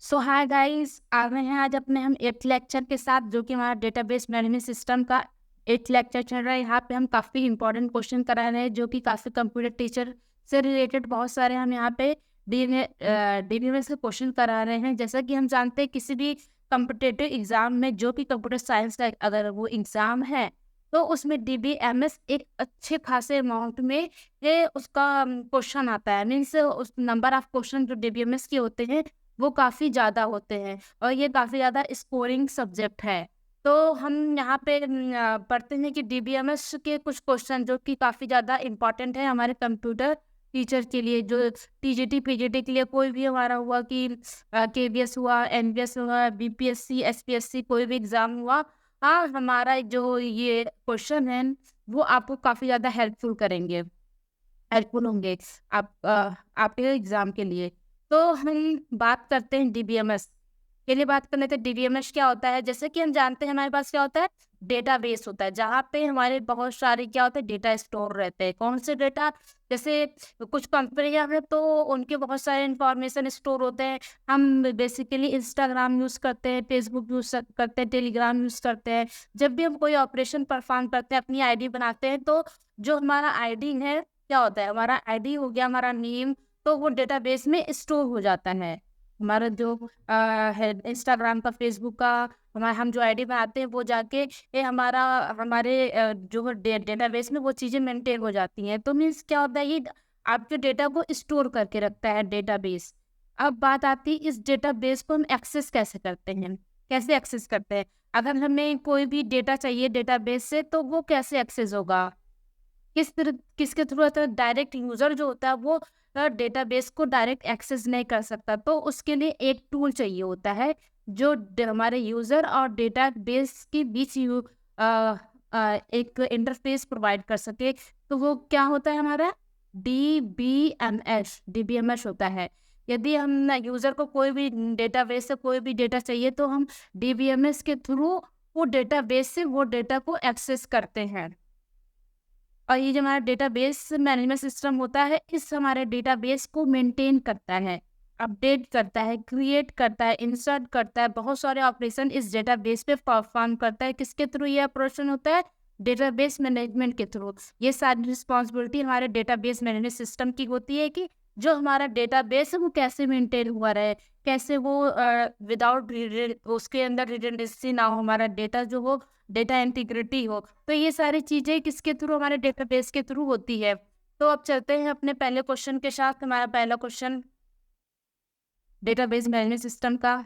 सो hi guys, आ गए हैं आज अपने हम 8th लेक्चर के साथ, जो कि हमारा डेटाबेस मैनेजमेंट सिस्टम का 8th लेक्चर चल रहा है। यहाँ पे हम काफ़ी इंपॉर्टेंट क्वेश्चन करा रहे हैं, जो कि काफ़ी कंप्यूटर टीचर से रिलेटेड बहुत सारे हम यहाँ पे डीबीएमएस के क्वेश्चन करा रहे हैं। जैसा कि हम जानते हैं, किसी भी कम्पिटेटिव एग्जाम में जो कि कंप्यूटर साइंस का अगर वो एग्जाम है, तो उसमें डीबीएमएस एक अच्छे खासे अमाउंट में उसका क्वेश्चन आता है। मीन्स उस नंबर ऑफ क्वेश्चन जो डीबीएमएस के होते हैं वो काफ़ी ज़्यादा होते हैं, और ये काफ़ी ज़्यादा स्कोरिंग सब्जेक्ट है। तो हम यहाँ पे पढ़ते हैं कि डीबीएमएस के कुछ क्वेश्चन जो कि काफ़ी ज़्यादा इम्पोर्टेंट है हमारे कंप्यूटर टीचर के लिए, जो टीजीटी पीजीटी के लिए कोई भी हमारा हुआ कि केवीएस हुआ, एनवीएस हुआ, बीपीएससी, एसपीएससी, कोई भी एग्ज़ाम हुआ। हाँ, हमारा जो ये क्वेश्चन है वो आपको काफ़ी ज़्यादा हेल्पफुल होंगे आपके एग्ज़ाम के लिए। तो हम बात करते हैं डीबीएमएस के लिए। बात कर लेते हैं डीबीएमएस क्या होता है। जैसे कि हम जानते हैं, हमारे पास क्या होता है, डेटाबेस होता है, जहाँ पे हमारे बहुत सारे क्या होते हैं, डेटा स्टोर रहते हैं। कौन से डेटा? जैसे कुछ कंपनियां हैं तो उनके बहुत सारे इंफॉर्मेशन स्टोर होते हैं। हम बेसिकली इंस्टाग्राम यूज़ करते हैं, फेसबुक यूज़ करते हैं, टेलीग्राम यूज़ करते हैं। जब भी हम कोई ऑपरेशन परफॉर्म करते हैं, अपनी आईडी बनाते हैं, तो जो हमारा आईडी है, क्या होता है, हमारा आईडी हो गया, हमारा नेम, तो वो डेटाबेस में स्टोर हो जाता है। हमारा जो है इंस्टाग्राम का, फेसबुक का, हम जो आईडी बनाते हैं, वो जाके हमारे जो डेटाबेस में वो चीज़ें मेंटेन हो जाती हैं। तो मीन्स क्या होता है, ये आपके डेटा को स्टोर करके रखता है डेटाबेस। अब बात आती है, इस डेटाबेस को हम एक्सेस कैसे करते हैं, कैसे एक्सेस करते हैं। अगर हमें कोई भी डेटा चाहिए डेटाबेस से, तो वो कैसे एक्सेस होगा, किसके थ्रू होता है। डायरेक्ट यूजर जो होता है वो डेटाबेस को डायरेक्ट एक्सेस नहीं कर सकता, तो उसके लिए एक टूल चाहिए होता है, जो हमारे यूजर और डेटाबेस के बीच एक इंटरफेस प्रोवाइड कर सके। तो वो क्या होता है, हमारा डीबीएमएस होता है। यदि हम यूजर को कोई भी डेटाबेस से कोई भी डेटा चाहिए, तो हम डीबीएमएस के थ्रू वो डेटाबेस से वो डेटा को एक्सेस करते हैं। और ये जो हमारा डेटाबेस मैनेजमेंट सिस्टम होता है, इस हमारे डेटाबेस को मेंटेन करता है, अपडेट करता है, क्रिएट करता है, इंसर्ट करता है, बहुत सारे ऑपरेशन इस डेटाबेस पे परफॉर्म करता है। किसके थ्रू ये ऑपरेशन होता है? डेटाबेस मैनेजमेंट के थ्रू। ये सारी रिस्पॉन्सिबिलिटी हमारे डेटाबेस मैनेजमेंट सिस्टम की होती है कि जो हमारा डेटाबेस है वो कैसे मेंटेन हुआ रहे, कैसे वो विदाउट उसके अंदर रिडंडेंसी ना हो, हमारा डेटा जो हो, डेटा इंटीग्रिटी हो। तो ये सारी चीज़ें किसके थ्रू? हमारे डेटाबेस के थ्रू होती है। तो अब चलते हैं अपने पहले क्वेश्चन के साथ। हमारा पहला क्वेश्चन डेटाबेस मैनेजमेंट सिस्टम का।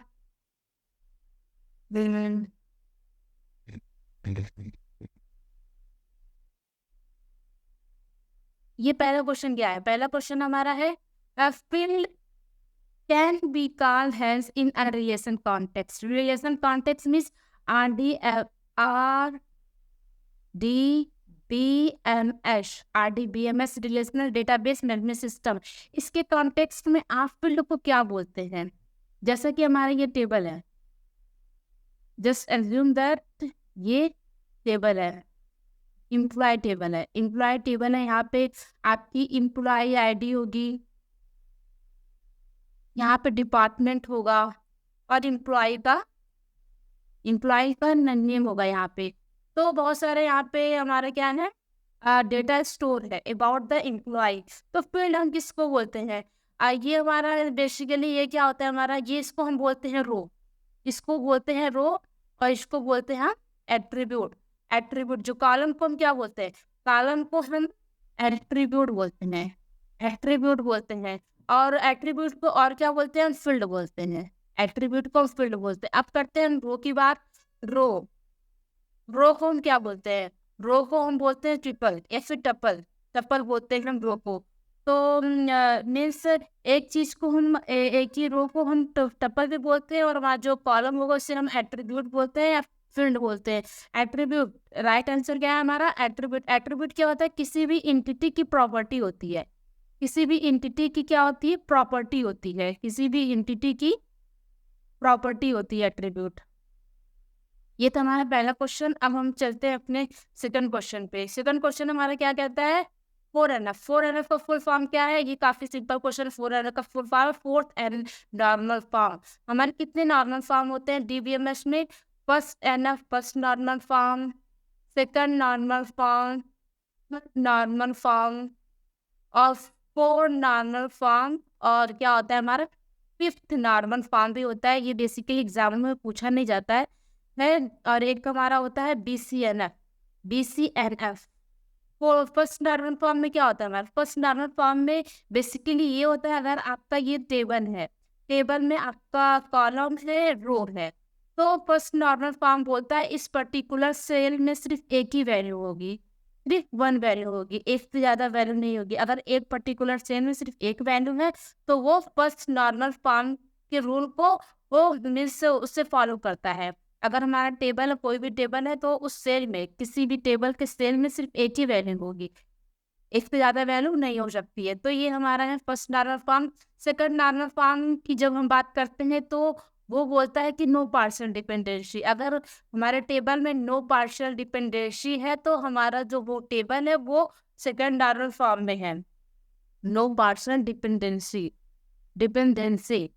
ये पहला क्वेश्चन क्या है? पहला क्वेश्चन हमारा है, field can be called has in a relation context. Relation context means R D RDBMS relational database management system. इसके कॉन्टेक्स्ट में आप फील्ड को क्या बोलते हैं? जैसा कि हमारा ये टेबल है, जस्ट एज्यूम दैट ये टेबल है, एम्प्लॉय टेबल है। एम्प्लॉय टेबल है, यहाँ पे आपकी एम्प्लॉय आईडी होगी, यहाँ पे डिपार्टमेंट होगा, और एम्प्लॉय का नेम होगा यहाँ पे। तो बहुत सारे यहाँ पे हमारा क्या है, डेटा स्टोर है अबाउट द एम्प्लॉय। तो फील्ड हम किसको बोलते हैं? ये हमारा बेसिकली ये क्या होता है, हमारा ये, इसको हम बोलते हैं रो, इसको बोलते हैं रो, और इसको बोलते हैं हम एट्रीब्यूट। एट्रीब्यूट जो कॉलम को हम क्या बोलते हैं? कॉलम को हम एट्रीब्यूट बोलते हैं, एट्रीब्यूट बोलते हैं। और एट्रीब्यूट को और क्या बोलते हैं? फील्ड बोलते हैं। एट्रीब्यूट को फील्ड बोलते हैं। अब करते हैं रो की बात। रो रो को हम क्या बोलते हैं? रो को हम बोलते हैं ट्रिपल या फिर टपल, टपल बोलते हैं हम रो को। तो मीन्स एक चीज को हम एक ही रो को हम टपल भी बोलते हैं, और वहाँ जो कॉलम होगा उसे हम एट्रीब्यूट बोलते हैं या फील्ड बोलते हैं। एट्रीब्यूट, राइट आंसर क्या है हमारा? एट्रीब्यूट। एट्रीब्यूट क्या होता है? किसी भी एंटिटी की प्रॉपर्टी होती है, किसी भी एंटिटी की क्या होती है? प्रॉपर्टी होती है, किसी भी एंटिटी की प्रॉपर्टी होती है एट्रीब्यूट। ये था हमारा पहला क्वेश्चन। अब हम चलते हैं अपने सेकंड क्वेश्चन पे। सेकंड क्वेश्चन हमारा क्या कहता है? 4NF, 4NF का फुल फॉर्म क्या है? ये काफी सिंपल क्वेश्चन। 4NF का full form fourth and normal form. हमारे कितने नॉर्मल फॉर्म होते हैं DBMS में? First NF first normal form, second normal form, normal form और 4 नॉर्मल फॉर्म, और क्या होता है हमारा 5th नॉर्मल फॉर्म भी होता है। ये बेसिकली एग्जाम में पूछा नहीं जाता है। और एक हमारा होता है BCNF, BCNF। First normal form में क्या होता है हमारा? फर्स्ट नॉर्मल फॉर्म में बेसिकली ये होता है, अगर आपका ये टेबल है, टेबल में आपका कॉलम है, रो है, तो फर्स्ट नॉर्मल फॉर्म बोलता है इस पर्टिकुलर सेल में सिर्फ एक ही वैल्यू होगी, सिर्फ 1 वैल्यू होगी, एक से ज्यादा वैल्यू नहीं होगी। अगर एक पर्टिकुलर सेल में सिर्फ एक वैल्यू है तो वो फर्स्ट नॉर्मल फॉर्म के रूल को वो मीन्स उससे फॉलो करता है। अगर हमारा टेबल है, कोई भी टेबल है, तो उस सेल में, किसी भी टेबल के सेल में सिर्फ एक ही वैल्यू होगी, एक से ज्यादा वैल्यू नहीं हो सकती है। तो ये हमारा है first normal form. Second normal form की जब हम बात करते हैं तो वो बोलता है कि नो पार्शियल डिपेंडेंसी। अगर हमारे टेबल में नो पार्शियल डिपेंडेंसी है तो हमारा जो वो टेबल है वो सेकंड नॉर्मल फॉर्म में है। No partial dependency, dependency.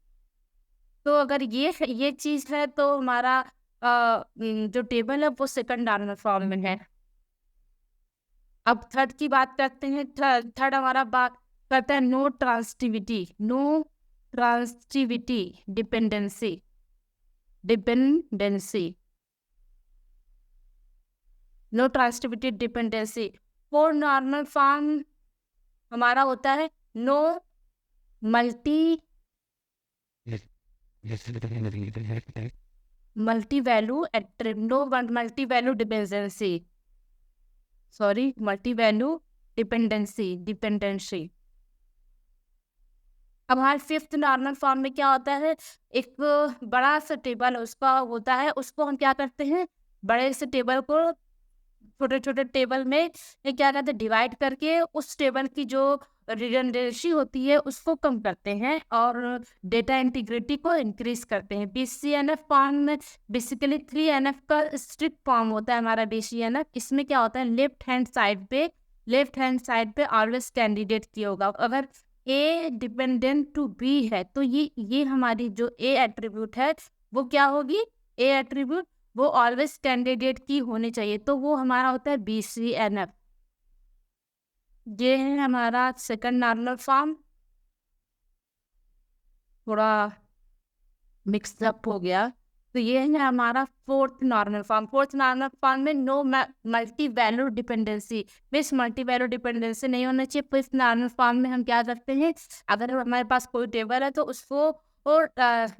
तो अगर ये चीज है तो हमारा जो टेबल है वो सेकंड नॉर्मल फॉर्म में है। अब थर्ड की बात करते हैं। थर्ड हमारा बात करता है no transitivity, no transitivity dependency, dependency, no transitivity dependency. Four normal form हमारा होता है no multi value no multi value dependency, sorry multi value dependency. अब हमारे फिफ्थ नॉर्मल फॉर्म में क्या होता है? एक बड़ा सा टेबल उसका होता है, उसको हम क्या करते हैं, बड़े से टेबल को छोटे छोटे टेबल में ये क्या कहते हैं, डिवाइड करके उस टेबल की जो रिडंडेंसी होती है उसको कम करते हैं और डेटा इंटीग्रिटी को इंक्रीज करते हैं। BCNF फॉर्म में बेसिकली 3NF का स्ट्रिक्ट फॉर्म होता है हमारा BCNF। इसमें क्या होता है, लेफ्ट हैंड साइड पे ऑलवेज कैंडिडेट की होगा। अगर A डिपेंडेंट टू B है तो ये हमारी जो A एट्रीब्यूट है वो क्या होगी, A एट्रीब्यूट वो ऑलवेज कैंडिडेट की होनी चाहिए, तो वो हमारा होता है BCNF। ये है हमारा सेकंड नॉर्मल फॉर्म। थोड़ा मिक्स अप हो गया। तो ये है हमारा fourth normal form. Fourth normal form में no multi value dependency, miss multi value dependency नहीं होना चाहिए। फिफ्थ नॉर्मल फॉर्म में हम क्या करते हैं, अगर हमारे पास कोई टेबल है तो उसको और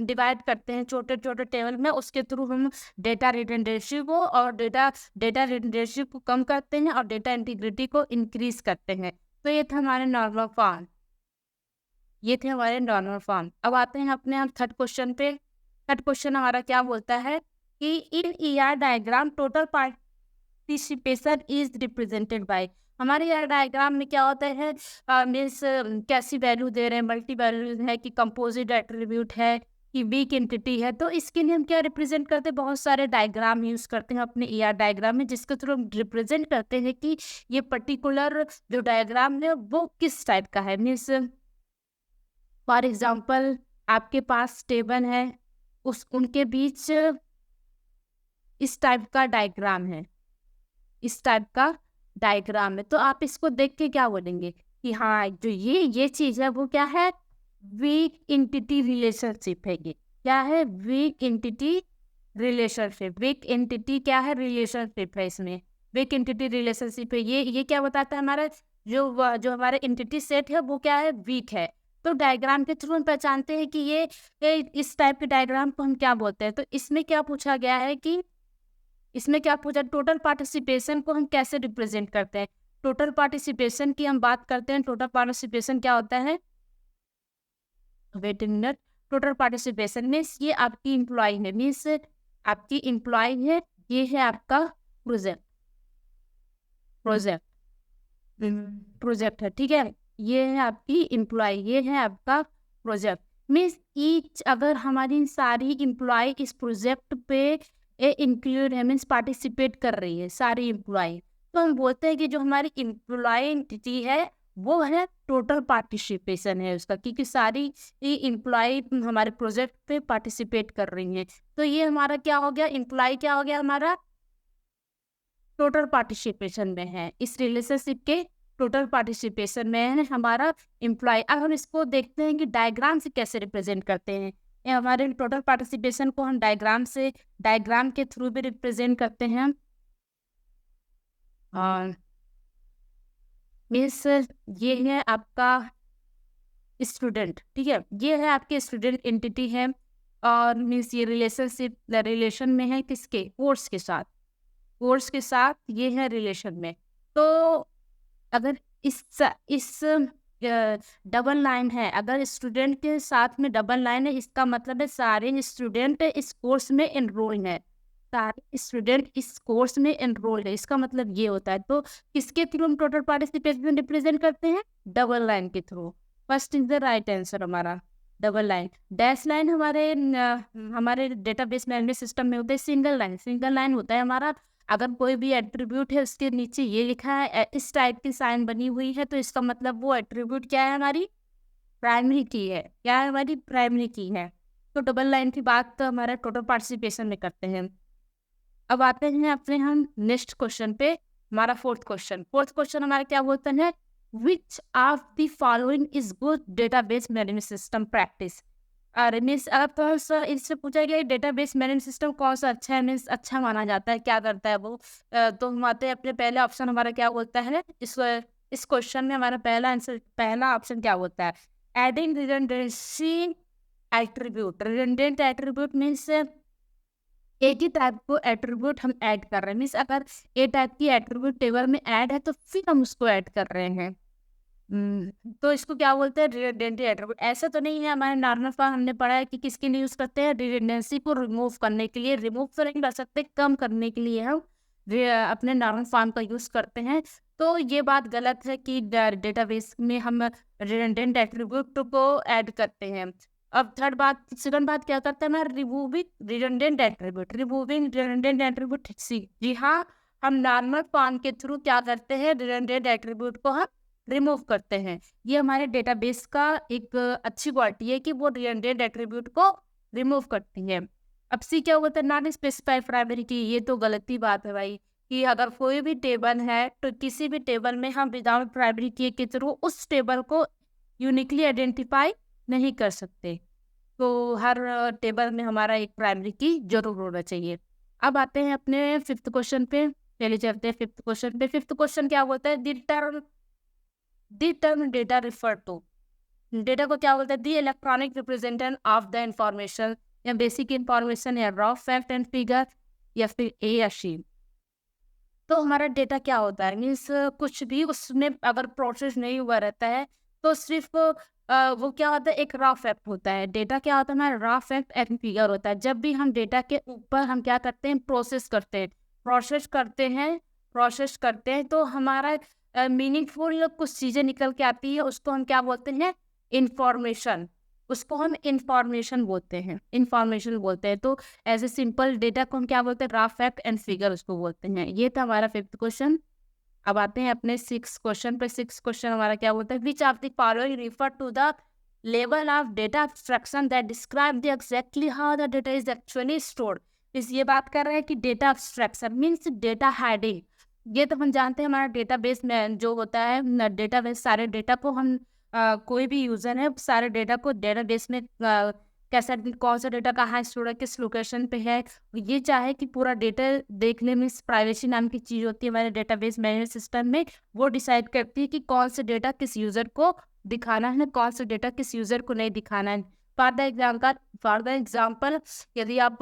डिवाइड करते हैं छोटे छोटे टेबल में, उसके थ्रू हम डेटा रिडंडेंसी को और डेटा रिडंडेंसी को कम करते हैं और डेटा इंटीग्रिटी को इंक्रीज करते हैं। तो ये था हमारे नॉर्मल फॉर्म, ये थे हमारे नॉर्मल फॉर्म। अब आते हैं अपने हम थर्ड क्वेश्चन पे। थर्ड क्वेश्चन हमारा क्या बोलता है कि इन ER diagram total participation is represented by. हमारे ER डायग्राम में क्या होता है, मीन्स कैसी वैल्यू दे रहे हैं, मल्टी वैल्यू है कि कंपोजिट एट्रीब्यूट है कि वीक एंटिटी है। तो इसके लिए हम क्या रिप्रेजेंट करते हैं, बहुत सारे डायग्राम यूज करते हैं अपने ER डायग्राम में, जिसके थ्रू हम रिप्रेजेंट करते हैं कि ये पर्टिकुलर जो डायग्राम है वो किस टाइप का है। मीन्स फॉर एग्जाम्पल आपके पास टेबल है, उनके बीच इस टाइप का डायग्राम है, इस टाइप का डायग्राम है, तो आप इसको देख के क्या बोलेंगे कि हाँ जो ये चीज है वो क्या है, वीक एंटिटी रिलेशनशिप है। ये क्या है, weak entity relationship. Weak entity क्या है, रिलेशनशिप है, इसमें वीक एंटिटी रिलेशनशिप है। ये क्या बताता है, हमारा जो हमारा एंटिटी सेट है वो क्या है, वीक है। तो डायग्राम के थ्रू हम पहचानते हैं कि ये इस टाइप के डायग्राम को हम क्या बोलते हैं। तो इसमें क्या पूछा गया है कि इसमें क्या पूछा, टोटल पार्टिसिपेशन को हम कैसे रिप्रेजेंट करते हैं। टोटल पार्टिसिपेशन की हम बात करते हैं। टोटल पार्टिसिपेशन क्या होता है, wait minute, total participation means ये आपकी एम्प्लॉय है, मीन्स आपकी एम्प्लॉय है, ये है आपका प्रोजेक्ट है, ठीक है। ये है आपकी एम्प्लॉय, ये है आपका प्रोजेक्ट। मीन्स ईच, अगर हमारी सारी एम्प्लॉय इस प्रोजेक्ट पे इंक्लूड है, मीन्स पार्टिसिपेट कर रही है सारी एम्प्लॉय, तो हम बोलते हैं कि जो हमारी एम्प्लॉय एंटिटी है वो है टोटल पार्टिसिपेशन है उसका, क्योंकि सारी एम्प्लॉय हमारे प्रोजेक्ट पे पार्टिसिपेट कर रही हैं। तो ये हमारा क्या हो गया, एम्प्लॉय क्या हो गया हमारा टोटल पार्टिसिपेशन में है, इस रिलेशनशिप के टोटल पार्टिसिपेशन में है हमारा एम्प्लॉय। अब हम इसको देखते हैं कि डायग्राम से कैसे रिप्रेजेंट करते हैं। ये हमारे टोटल पार्टिसिपेशन को हम डायग्राम के थ्रू भी रिप्रेजेंट करते हैं। और मीन्स ये है आपका स्टूडेंट, ठीक है, ये है आपके स्टूडेंट एंटिटी है। और मीन्स ये रिलेशन में है किसके, कोर्स के साथ, कोर्स के साथ ये है रिलेशन में। तो अगर इस डबल लाइन है, अगर स्टूडेंट के साथ में डबल लाइन है, इसका मतलब है सारे स्टूडेंट इस कोर्स में एनरोल है, सारे स्टूडेंट इस कोर्स में एनरोल है, इसका मतलब ये होता है। तो किसके थ्रू हम टोटल पार्टिसिपेशन रिप्रेजेंट करते हैं, डबल लाइन के through. First is the right answer हमारा डबल लाइन। डैश लाइन हमारे डेटाबेस मैनेजमेंट सिस्टम में होते हैं सिंगल लाइन। सिंगल लाइन होता है हमारा अगर कोई भी एट्रीब्यूट है उसके नीचे ये लिखा है, इस टाइप की साइन बनी हुई है, तो इसका मतलब वो एट्रीब्यूट क्या है, हमारी प्राइमरी की है। क्या है, हमारी प्राइमरी की है। तो डबल लाइन की बात तो हमारा टोटल पार्टिसिपेशन में करते हैं। अब आते हैं अपने हम नेक्स्ट क्वेश्चन पे, हमारा फोर्थ क्वेश्चन हमारा क्या बोलते हैं, विच of the following is good database management system practice. अरे मीन्स अगर तो सर इससे पूछा गया डेटाबेस मैनेजमेंट सिस्टम कौन सा अच्छा है, मीन्स अच्छा माना जाता है, क्या करता है वो। तो हम आते हैं अपने पहले ऑप्शन हमारा क्या बोलता है, इस क्वेश्चन में हमारा पहला ऑप्शन क्या बोलता है, adding redundancy attribute. Redundant attribute means एक ही टाइप को एट्रीब्यूट हम ऐड कर रहे हैं, मीन्स अगर ए टाइप की एट्रीब्यूट टेबल में ऐड है तो फिर हम उसको ऐड कर रहे हैं। तो इसको क्या बोलते हैं, रिडंडेंट एट्रीब्यूट। ऐसा तो नहीं है, हमारे नॉर्मल फॉर्म हमने पढ़ा है कि किसके लिए यूज करते हैं, रिडंडेंसी को रिमूव करने के लिए। रिमूव तो नहीं कर सकते, कम करने के लिए हम अपने नॉर्मल फॉर्म का यूज करते हैं। तो ये बात गलत है कि डेटाबेस में हम रिडंडेंट एट्रीब्यूट को ऐड करते हैं। अब सेकंड बात क्या करता है, मैं रिमूविंग रिडंडेंट एट्रीब्यूट। जी हाँ, हम नॉर्मल फॉर्म के थ्रू क्या करते हैं, रिडंडेंट एट्रीब्यूट को हम रिमूव करते हैं। ये हमारे डेटाबेस का एक अच्छी क्वालिटी है कि वो रिडंडेंट एट्रीब्यूट को रिमूव करती है। अब सी क्या होता है, नॉन स्पेसिफाइड प्राइमरी की। ये तो गलती बात है भाई, कि अगर कोई भी टेबल है तो किसी भी टेबल में हम विदाउट प्राइमरी की के थ्रू उस टेबल को यूनिकली आइडेंटिफाई नहीं कर सकते। तो हर टेबल में हमारा एक प्राइमरी की जरूर होना चाहिए। अब आते हैं अपने फिफ्थ क्वेश्चन पे, चलिए चलते हैं फिफ्थ क्वेश्चन पे। फिफ्थ क्वेश्चन क्या बोलता है, the term data refer to. Data को क्या बोलते हैं, the electronic representation of the information, या बेसिक इंफॉर्मेशन, या रॉ फैक्ट एंड फिगर, या फिर ए या सी। तो हमारा डेटा क्या होता है, मीन्स कुछ भी उसमें अगर प्रोसेस नहीं हुआ रहता है तो सिर्फ वो क्या होता है, एक रॉ फैक्ट होता है। डेटा क्या होता है, हमारा रॉ फैक्ट एंड फिगर होता है। जब भी हम डेटा के ऊपर हम क्या करते हैं, प्रोसेस करते हैं तो हमारा मीनिंगफुल कुछ चीज़ें निकल के आती है, उसको हम क्या बोलते हैं, इंफॉर्मेशन। उसको हम इंफॉर्मेशन बोलते हैं। तो एज ए सिंपल डेटा को हम क्या बोलते हैं, रॉ फैक्ट एंड फिगर उसको बोलते हैं। ये था हमारा फिफ्थ क्वेश्चन। अब आते हैं अपने सिक्स क्वेश्चन पे। सिक्स क्वेश्चन हमारा क्या बोलता है, which of the following refer to the level of data abstraction that describe the exactly how the data is actually stored. इस ये बात कर रहे हैं कि data abstraction means data hiding. ये तो हम जानते हैं, हमारा डेटाबेस में जो होता है, डेटाबेस सारे डेटा को हम कोई भी यूजर है सारे डेटा को डेटाबेस में कैसा, कौन सा डेटा कहाँ स्टोर है, किस लोकेशन पे है, ये चाहे कि पूरा डेटा देखने में प्राइवेसी नाम की चीज़ होती है हमारे डेटाबेस मैनेजमेंट सिस्टम में, वो डिसाइड करती है कि कौन सा डेटा किस यूज़र को दिखाना है, कौन सा डेटा किस यूज़र को नहीं दिखाना है। फॉर द एग्जाम्पल यदि आप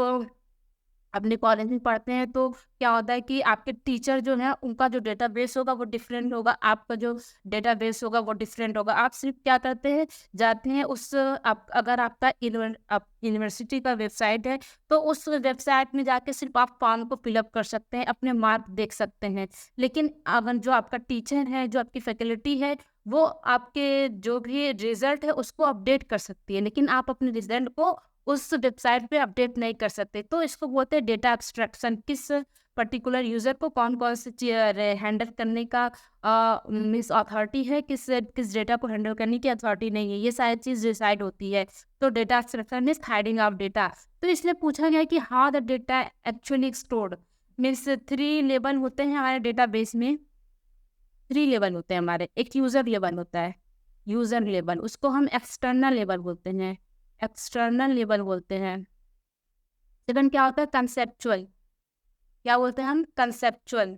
अपने कॉलेज में पढ़ते हैं तो क्या होता है कि आपके टीचर जो है उनका जो डेटाबेस होगा वो डिफरेंट होगा, आपका जो डेटाबेस होगा वो डिफरेंट होगा। आप सिर्फ क्या करते हैं, जाते हैं अगर आपका यूनिवर्सिटी का वेबसाइट है तो उस वेबसाइट में जाके सिर्फ आप फॉर्म को फिलअप कर सकते हैं, अपने मार्क देख सकते हैं। लेकिन अगर जो आपका टीचर है, जो आपकी फैकल्टी है, वो आपके जो भी रिजल्ट है उसको अपडेट कर सकती है, लेकिन आप अपने रिजल्ट को उस वेबसाइट पे अपडेट नहीं कर सकते। तो इसको बोलते हैं डेटा एब्स्ट्रैक्शन। किस पर्टिकुलर यूजर को कौन कौन से हैंडल करने का मीन्स अथॉरिटी है, किस किस डेटा को हैंडल करने की अथॉरिटी नहीं है, ये सारी चीज डिसाइड होती है। तो data extraction means hiding of data. तो इसलिए पूछा गया कि how the data actually stored, means 3 level होते हैं हमारे डेटाबेस में। 3 लेवल होते हैं हमारे। एक यूजर लेवल होता है, यूजर लेवल, उसको हम एक्सटर्नल लेवल बोलते हैं, एक्सटर्नल लेवल बोलते हैं। सेकंड क्या होता है, कंसेप्चुअल, क्या बोलते हैं हम, कंसेप्चुअल।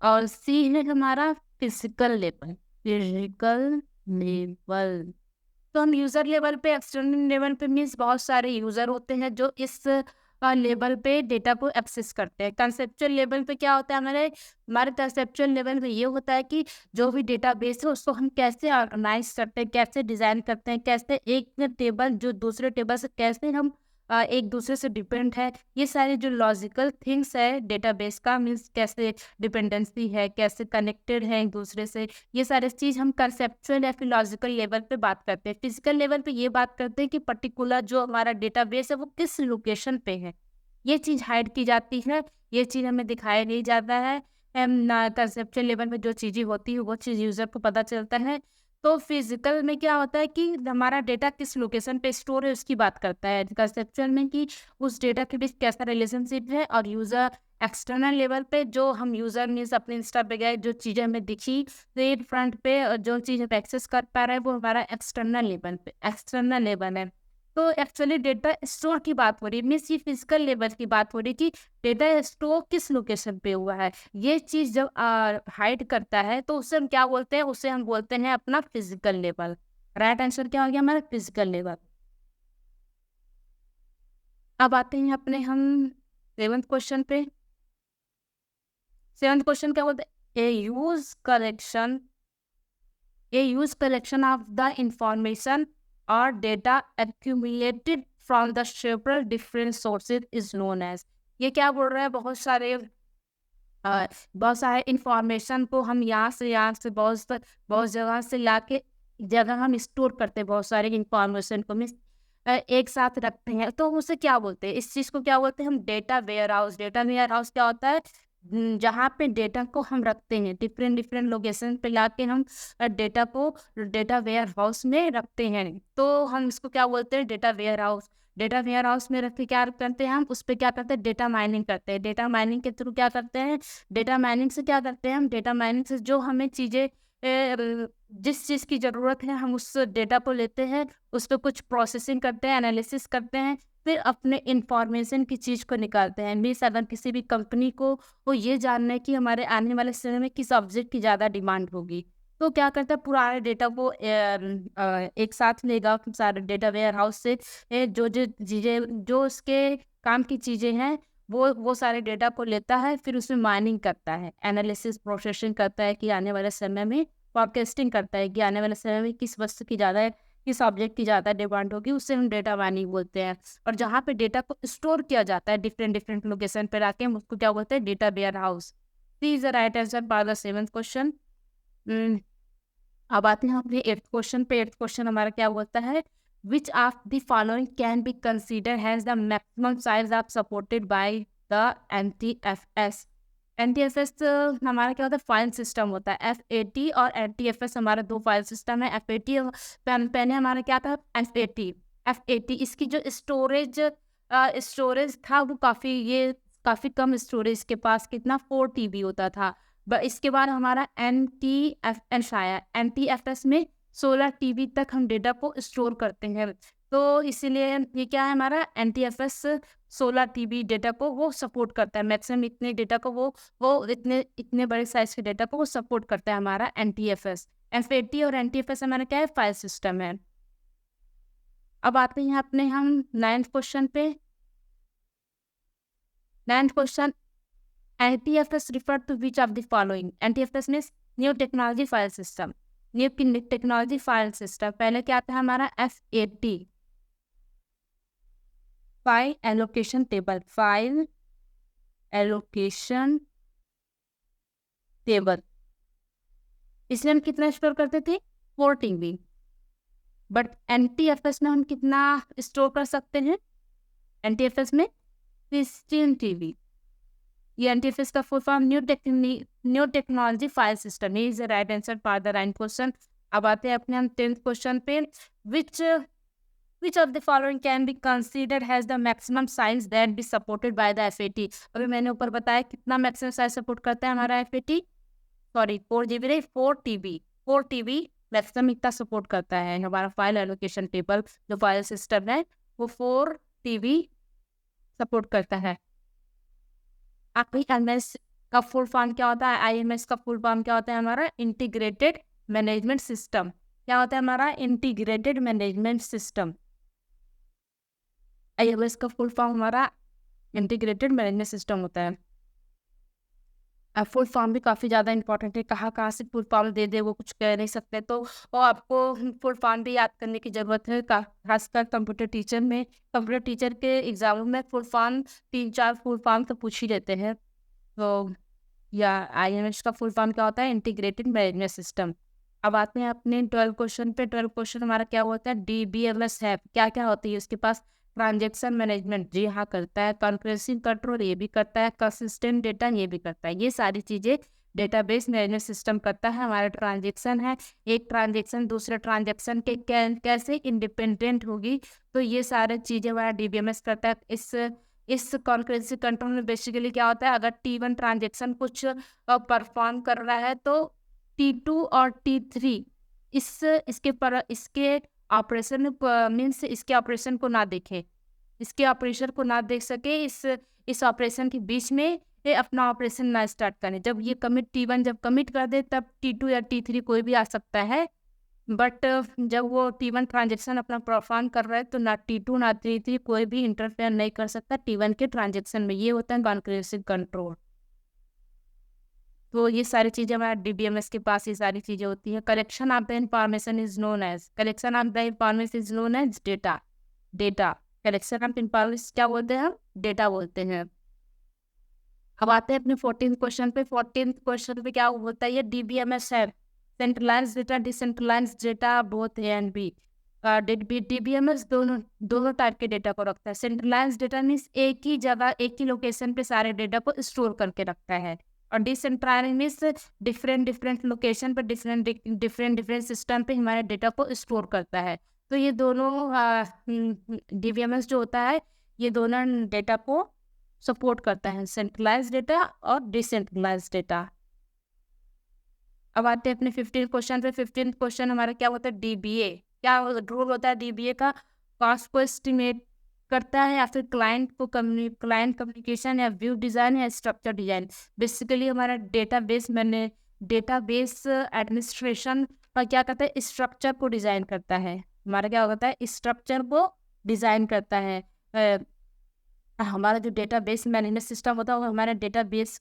और सी है हमारा फिजिकल लेवल, फिजिकल लेवल। तो हम यूजर लेवल पे, एक्सटर्नल लेवल पे मीन्स बहुत सारे यूजर होते हैं जो इस लेवल पे डेटा को एक्सेस करते हैं। कंसेप्चुअल लेवल पे क्या होता है, हमारे हमारे कंसेप्चुअल लेवल में ये होता है कि जो भी डेटाबेस है उसको हम कैसे ऑर्गेनाइज करते हैं, कैसे डिजाइन करते हैं, कैसे एक टेबल जो दूसरे टेबल से कैसे हम एक दूसरे से डिपेंड है, ये सारे जो लॉजिकल थिंग्स है डेटाबेस का, मीन्स कैसे डिपेंडेंसी है, कैसे कनेक्टेड है एक दूसरे से, ये सारे चीज हम कंसेप्चुअल या फिलॉजिकल लेवल पे बात करते हैं। फिजिकल लेवल पे ये बात करते हैं कि पर्टिकुलर जो हमारा डेटाबेस है वो किस लोकेशन पे है, ये चीज हाइड की जाती है, ये चीज हमें दिखाया नहीं जाता है। कंसेप्चुअल लेवल में जो चीजें होती है वो चीज यूजर को पता चलता है। तो फिजिकल में क्या होता है कि हमारा डेटा किस लोकेशन पे स्टोर है उसकी बात करता है। कंसेप्चुअल में कि उस डेटा के बीच कैसा रिलेशनशिप है। और यूजर एक्सटर्नल लेवल पे जो हम यूजर मीन्स अपने इंस्टा पे गए, जो चीज़ें हमें दिखी रेड फ्रंट पे और जो चीज़ हम एक्सेस कर पा रहे हैं वो हमारा एक्सटर्नल लेवल पे, एक्सटर्नल लेवल है। तो एक्चुअली डेटा स्टोर की बात हो रही है, मीन्स ये फिजिकल लेवल की बात हो रही है कि डेटा स्टोर किस लोकेशन पे हुआ है। ये चीज जब हाइड करता है तो उसे हम क्या बोलते हैं, उसे हम बोलते हैं अपना फिजिकल लेवल। राइट आंसर क्या हो गया हमारा, फिजिकल लेवल। अब आते हैं अपने हम 7th क्वेश्चन पे। 7th क्वेश्चन क्या बोलते हैं, a use collection of the information और data accumulated from the several different sources is known as। ये क्या बोल रहा है, बहुत सारे इंफॉर्मेशन को हम यहाँ से बहुत जगह से ला के जगह हम स्टोर करते हैं, बहुत सारे इंफॉर्मेशन को मीन्स एक साथ रखते हैं। तो उसे क्या बोलते हैं, इस चीज़ को क्या बोलते हैं हम, data warehouse. Data warehouse क्या होता है, जहाँ पे डेटा को हम रखते हैं, डिफरेंट डिफरेंट लोकेशन पे लाके हम डेटा को डेटा वेयर हाउस में रखते हैं। तो हम इसको क्या बोलते हैं, data warehouse. Data warehouse में रख के क्या करते हैं हम, उस पर क्या करते हैं, डेटा माइनिंग करते हैं। डेटा माइनिंग के थ्रू क्या करते हैं, डेटा माइनिंग से क्या करते हैं हम, डेटा माइनिंग से जो हमें चीज़ें जिस चीज़ की ज़रूरत है हम उस डेटा को लेते हैं, उस पर कुछ प्रोसेसिंग करते हैं, एनालिसिस करते हैं, फिर अपने इंफॉर्मेशन की चीज़ को निकालते हैं। मीन्स अगर किसी भी कंपनी को वो ये जानना है कि हमारे आने वाले समय में किस ऑब्जेक्ट की ज़्यादा डिमांड होगी, तो क्या करता है, पुराने डेटा को एक साथ लेगा सारे डेटा वेयर हाउस से, जो जो चीज़ें जो उसके काम की चीज़ें हैं वो सारे डेटा को लेता है, फिर उसमें माइनिंग करता है, एनालिसिस प्रोसेसिंग करता है कि आने वाले समय में, फोरकास्टिंग करता है कि आने वाले समय में किस वस्तु की ज़्यादा, किस ऑब्जेक्ट की ज़्यादा डिमांड होगी, उससे हम डेटा माइनिंग बोलते हैं। और जहाँ पे डेटा को स्टोर किया जाता है डिफरेंट डिफरेंट लोकेशन पे रख के, हम उसको क्या बोलते हैं, data warehouse. Is the right answer for the 7th question. अब आते हैं अपने 8th क्वेश्चन पे। 8th क्वेश्चन हमारा क्या बोलता है, which of the following can be consider has the maximum size of supported by the NTFS। NTFS हमारा क्या होता है, फाइल सिस्टम होता है। FAT और NTFS हमारा 2 फाइल सिस्टम है। FAT पहले हमारा क्या था, FAT इसकी जो स्टोरेज था वो काफ़ी कम स्टोरेज के पास, कितना 4 TB होता था। इसके बाद हमारा NTFS आया। NTFS में 16 TB तक हम डेटा को स्टोर करते हैं। तो इसीलिए ये क्या है, हमारा NTFS 16 TB डेटा को वो सपोर्ट करता है। मैक्सिमम इतने डेटा को वो इतने बड़े साइज के डेटा को वो सपोर्ट करता है हमारा NTFS। FAT और NTFS हमारा क्या है, फाइल सिस्टम है। अब आते हैं अपने हम 9th क्वेश्चन पे। 9th question, NTFS refer to which of the following? NTFS means New Technology File System। New Technology File System। पहले क्या आता है हमारा FAT, File Allocation Table। File Allocation Table, इसलिए हम कितना स्टोर करते थे, 4 TB। बट NTFS में हम कितना स्टोर कर सकते हैं? NTFS में 16 TB। ये NTFS का full form new technology file system. ये is the right answer for the right question. अब आते हैं अपने हम 10th क्वेश्चन पे। Which of the following can be considered as the maximum size that be supported by the FAT? अभी मैंने ऊपर बताया कितना मैक्सिमम साइज सपोर्ट करता है हमारा FAT, सॉरी 4 GB नहीं 4 TB, 4 TB मैक्सिमम इतना सपोर्ट करता है हमारा फाइल एलोकेशन टेबल जो फाइल सिस्टम है वो 4 TB सपोर्ट करता है। IMS का फुल फॉर्म क्या होता है? IMS का फुल फॉर्म क्या होता है? हमारा इंटीग्रेटेड मैनेजमेंट सिस्टम। क्या होता है हमारा? Integrated management system. IMS का फुल फॉर्म हमारा इंटीग्रेटेड मैनेजमेंट सिस्टम होता है। अब फुल फॉर्म भी काफ़ी ज़्यादा इंपॉर्टेंट है, कहाँ से फुल फॉर्म दे दे वो कुछ कह नहीं सकते, तो वो आपको फुल फॉर्म भी याद करने की ज़रूरत है। खासकर कंप्यूटर टीचर में, कंप्यूटर टीचर के एग्जामों में फुल फॉर्म 3-4 फुल फॉर्म तो पूछ ही लेते हैं। तो या IMS का फुल फॉर्म क्या होता है? Integrated management system. अब आते हैं अपने 12 क्वेश्चन पे। 12 क्वेश्चन हमारा क्या होता है? DBMS है, क्या क्या होती है उसके पास? ट्रांजेक्शन मैनेजमेंट, जी हाँ करता है। कॉन्करेंसी कंट्रोल, ये भी करता है। कंसिस्टेंट डेटा, ये भी करता है। ये सारी चीज़ें डेटाबेस मैनेजमेंट सिस्टम करता है। हमारा ट्रांजेक्शन है, एक ट्रांजेक्शन दूसरे ट्रांजेक्शन के कैसे इंडिपेंडेंट होगी, तो ये सारी चीज़ें हमारा DBMS करता है। इस कॉन्करेंसी कंट्रोल में बेसिकली क्या होता है? अगर T1 ट्रांजेक्शन कुछ परफॉर्म कर रहा है तो T2 और T3 इसके ऑपरेशन मीन्स इसके ऑपरेशन को ना देखे, इसके ऑपरेशन को ना देख सके, इस ऑपरेशन के बीच में ये अपना ऑपरेशन ना स्टार्ट करें। जब ये कमिट T1 जब कमिट कर दे तब T2 या T3 कोई भी आ सकता है, बट जब वो T1 ट्रांजेक्शन अपना परफॉर्म कर रहा है तो ना T2 ना T3 कोई भी इंटरफेयर नहीं कर सकता T1 के ट्रांजेक्शन में। ये होता है कॉन्करेंसी कंट्रोल। तो ये सारी चीज़ें हमारा DBMS के पास ये सारी चीज़ें होती हैं। Collection of the information is known as, collection of the information is known as data. Collection of information क्या बोलते हैं हम? डेटा बोलते हैं। अब आते हैं अपने 14th क्वेश्चन पे। 14th क्वेश्चन पे क्या होता है? ये DBMS है, centralise data decentralise data both A and B. DBMS दोनों टाइप के डेटा को रखता है। सेंट्रलाइज डेटा मीन्स एक ही जगह एक ही लोकेशन पे सारे डेटा को स्टोर करके रखता है, और डिसेंट्रलाइज मीन्स डिफरेंट लोकेशन पर डिफरेंट सिस्टम पे हमारे डेटा को स्टोर करता है। तो ये दोनों DBMS जो होता है ये दोनों डेटा को सपोर्ट करता है, सेंट्रलाइज डेटा और डिसेंट्रलाइज डेटा। अब आते हैं अपने 15 क्वेश्चन पे। 15 क्वेश्चन हमारा क्या होता है? DBA। क्या रोल होता है DBA का? कॉस्ट को एस्टिमेट करता है, या फिर क्लाइंट कम्युनिकेशन या व्यू डिज़ाइन या स्ट्रक्चर डिज़ाइन। बेसिकली हमारा डेटाबेस एडमिनिस्ट्रेशन का क्या करता है? स्ट्रक्चर को डिज़ाइन करता है। हमारा क्या होता है? स्ट्रक्चर को डिज़ाइन करता है। हमारा जो डेटाबेस मैनेजमेंट सिस्टम होता है वो हमारे डेटाबेस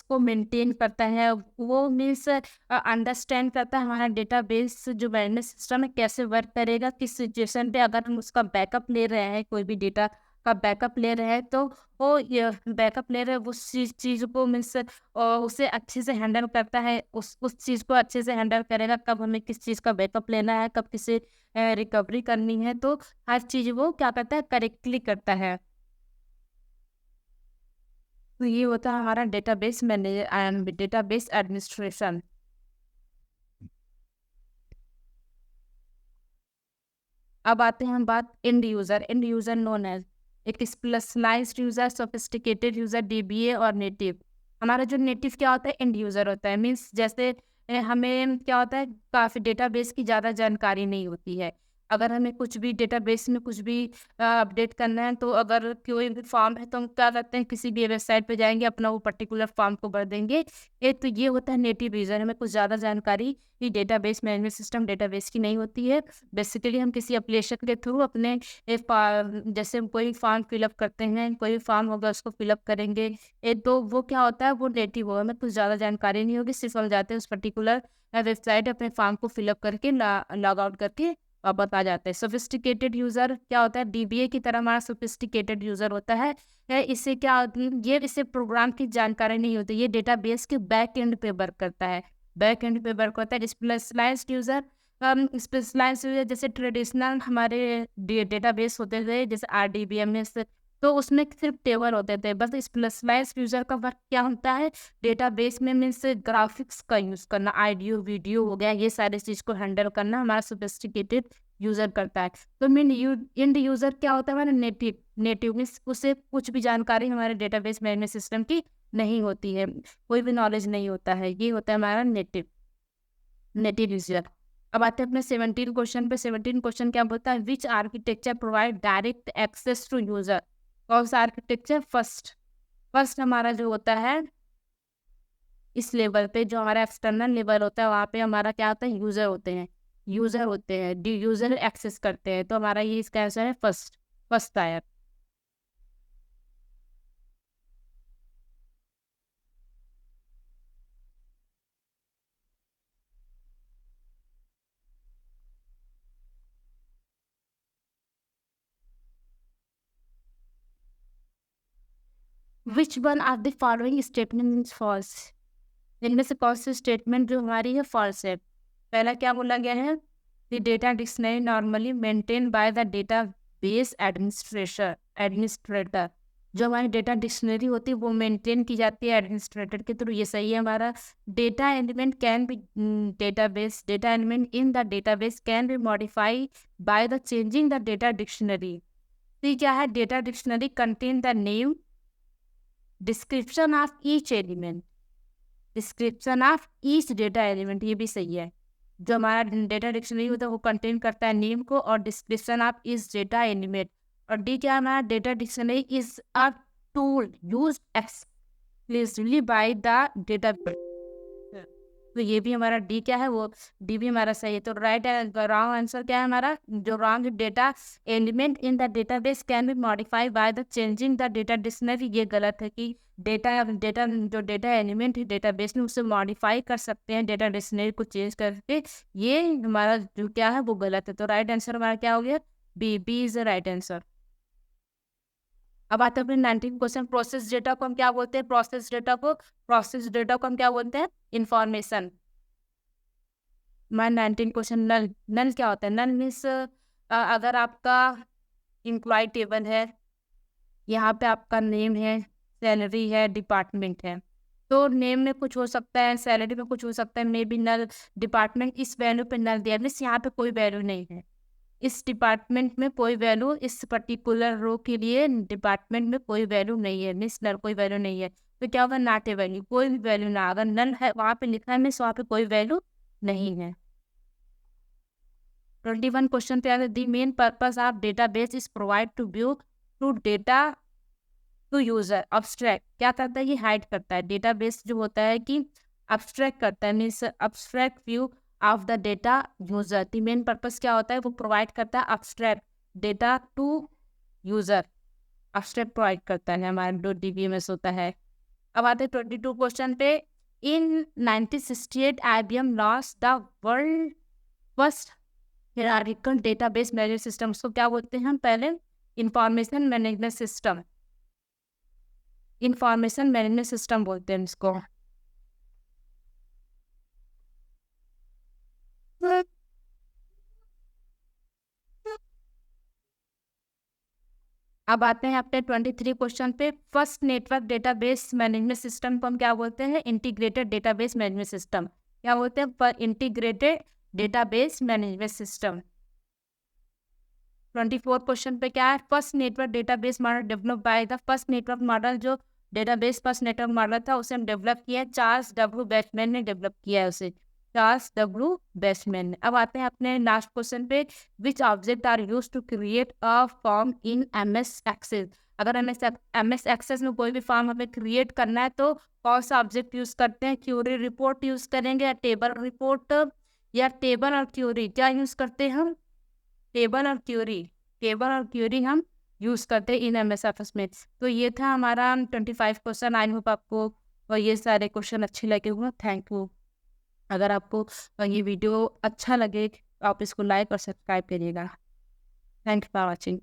को मेंटेन करता है। वो मीन्स अंडरस्टैंड करता है हमारा डेटाबेस जो मैनेजमेंट सिस्टम है कैसे वर्क करेगा, किस सिचुएशन पे अगर हम उसका बैकअप ले रहे हैं, कोई भी डेटा का बैकअप ले रहे हैं, तो वो ये बैकअप ले रहे हैं उस चीज़ को मीन्स उसे अच्छे से हैंडल करता है, उस चीज़ को अच्छे से हैंडल करेगा, कब हमें किस चीज़ का बैकअप लेना है, कब किसे रिकवरी करनी है, तो हर चीज़ वो क्या करता है? करेक्टली करता है। तो ये होता है हमारा डेटाबेस एडमिनिस्ट्रेशन। अब आते हैं हम बात एंड यूजर नोन एज एक specialised user, sophisticated user, DBA और नेटिव। हमारा जो नेटिव क्या होता है? एंड यूजर होता है। मीन्स जैसे हमें क्या होता है? काफ़ी डेटाबेस की ज़्यादा जानकारी नहीं होती है। अगर हमें कुछ भी डेटाबेस में कुछ भी अपडेट करना है, तो अगर कोई भी फॉर्म है तो हम क्या करते हैं? किसी भी वेबसाइट पे जाएंगे, अपना वो पर्टिकुलर फॉर्म को भर देंगे। तो ये होता है नेटिव यूजर। हमें कुछ ज़्यादा जानकारी ये डेटाबेस मैनेजमेंट सिस्टम डेटाबेस की नहीं होती है। बेसिकली हम किसी एप्लीकेशन के थ्रू अपने जैसे हम कोई फॉर्म फिलअप करते हैं, कोई भी फॉर्म होगा उसको फिलअप करेंगे, तो वो क्या होता है? वो नेटिव होगा, हमें कुछ ज़्यादा जानकारी नहीं होगी, सिर्फ हम जाते हैं उस पर्टिकुलर वेबसाइट अपने फॉर्म को फिलअप करके लॉग आउट करके वापस आ जाते हैं। सोफिस्टिकेटेड यूज़र क्या होता है? DBA की तरह हमारा सोफिस्टिकेटेड यूज़र होता है। इससे क्या इसे प्रोग्राम की जानकारी नहीं होती, ये डेटाबेस के बैक एंड पे वर्क करता है। बैक एंड पे वर्क होता है। स्पेशलाइज्ड यूज़र स्पेशलाइज्ड यूजर जैसे ट्रेडिशनल हमारे डेटाबेस होते थे जैसे RDBMS, तो उसमें सिर्फ टेबल होते थे। बस स्पेशलाइज्ड यूजर का वर्क क्या होता है, डेटाबेस में मीन्स ग्राफिक्स का यूज करना, ऑडियो वीडियो हो गया, ये सारी चीज को हैंडल करना हमारा सोफिस्टिकेटेड यूजर करता है। तो मीन इंड यूजर क्या होता है हमारा नेटिव मीन्स उसे कुछ भी जानकारी हमारे डेटाबेस मैनेजमेंट सिस्टम की नहीं होती है, कोई भी नॉलेज नहीं होता है, ये होता है हमारा नेटिव यूजर। अब आते हैं अपने 17 क्वेश्चन पे। 17 क्वेश्चन क्या बोलता है, which architecture provide direct access to user. कौन सा आर्किटेक्चर, फर्स्ट हमारा जो होता है इस लेवल पे, जो हमारा एक्सटर्नल लेवल होता है वहाँ पे हमारा क्या होता है, यूजर होते हैं यूजर एक्सेस करते हैं, तो हमारा ये इसका आंसर है फर्स्ट आया। Which one are the following statement means false. इनमें से कौन सी स्टेटमेंट जो हमारी है फॉल्स है। पहला क्या बोला गया है, the data dictionary normally maintain by the data base administrator. जो हमारी डेटा डिक्शनरी होती है वो मेंटेन की जाती है एडमिनिस्ट्रेटर के थ्रू, ये सही है हमारा। Data element can be data element in the database can be modify by the changing the data dictionary. तो क्या है, data dictionary contain the name, description of each element, data element, ये भी सही है। जो हमारा डेटा डिक्शनरी होता है वो कंटेन करता है नेम को और डिस्क्रिप्शन ऑफ इस डेटा एलिमेंट। और डी क्या है हमारा, data dictionary is a tool use exclusively by the data. तो ये भी हमारा डी क्या है, वो डी भी हमारा सही है। तो रॉन्ग आंसर क्या है हमारा, जो wrong, data element in the database can be modified by the changing the data dictionary, ये गलत है कि जो डेटा एलिमेंट है डेटाबेस में उसे मॉडिफाई कर सकते हैं डेटा डिक्शनरी को चेंज करके, ये हमारा जो क्या है वो गलत है। तो राइट आंसर हमारा क्या हो गया, B is the right answer. अब आते हैं अपने 19 क्वेश्चन। प्रोसेस डेटा को हम क्या बोलते हैं, प्रोसेस डेटा को हम क्या बोलते हैं, इंफॉर्मेशन। मैं 19 क्वेश्चन, नल क्या होता है, नल मीन्स अगर आपका एम्प्लॉय टेबल है, यहाँ पे आपका नेम है, सैलरी है, डिपार्टमेंट है, तो नेम में कुछ हो सकता है, सैलरी में कुछ हो सकता है, मे बी नल, डिपार्टमेंट इस वैल्यू पे नल दिया, मीन्स यहाँ पे कोई वैल्यू नहीं है, इस डिपार्टमेंट में कोई वैल्यू, इस पर्टिकुलर रो के लिए डिपार्टमेंट में कोई वैल्यू नहीं है, मीन्स नल कोई वैल्यू नहीं है। तो क्या होगा, नॉट ए वैल्यू, कोई भी वैल्यू ना, अगर नल है वहाँ पे लिखा है मीन्स वहाँ पे कोई वैल्यू नहीं है। 21 क्वेश्चन पे आगे, the main purpose of database is provide to view to data to user. Abstract क्या करता है, ये हाइड करता है, डेटाबेस जो होता है कि अब्स्ट्रैक्ट करता है, means abstract view of the data user. The main purpose क्या होता है, वो प्रोवाइड करता है abstract data to user, abstract provide करता है हमारा जो DBMS होता है। अब आते हैं 22 क्वेश्चन पे। इन 1968 IBM launch the world first hierarchical database management system. उसको क्या बोलते हैं हम, पहले इंफॉर्मेशन मैनेजमेंट सिस्टम बोलते हैं इसको। अब आते हैं अपने 23 क्वेश्चन पे। First network database management system को हम क्या बोलते हैं, इंटीग्रेटेड डेटाबेस मैनेजमेंट सिस्टम। क्या बोलते हैं, integrated database management system. 24 question पे क्या है, first network database model develop by the, first network model जो डेटाबेस फर्स्ट नेटवर्क मॉडल था उसे हम डेवलप किया है, चार्ल्स डब्ल्यू बैचमैन ने डेवलप किया है उसे, चार्ल्स डब्ल्यू बैचमैन ने। अब आते हैं अपने लास्ट क्वेश्चन पे। Which object are use to create a form in MS access. अगर MS एक्सेस में कोई भी फॉर्म हमें क्रिएट करना है तो कौन सा ऑब्जेक्ट यूज करते हैं, क्यूरी रिपोर्ट यूज करेंगे या टेबल रिपोर्ट, या टेबल और क्यूरी, क्या यूज करते हैं हम, टेबल और क्यूरी हम यूज करते हैं इन MS ऑफिस में। तो ये था हमारा 25 क्वेश्चन। आई होप आपको और ये सारे क्वेश्चन अच्छे लगे हुए। Thank you. अगर आपको ये वीडियो अच्छा लगे तो आप इसको लाइक और सब्सक्राइब करिएगा। Thank you for watching.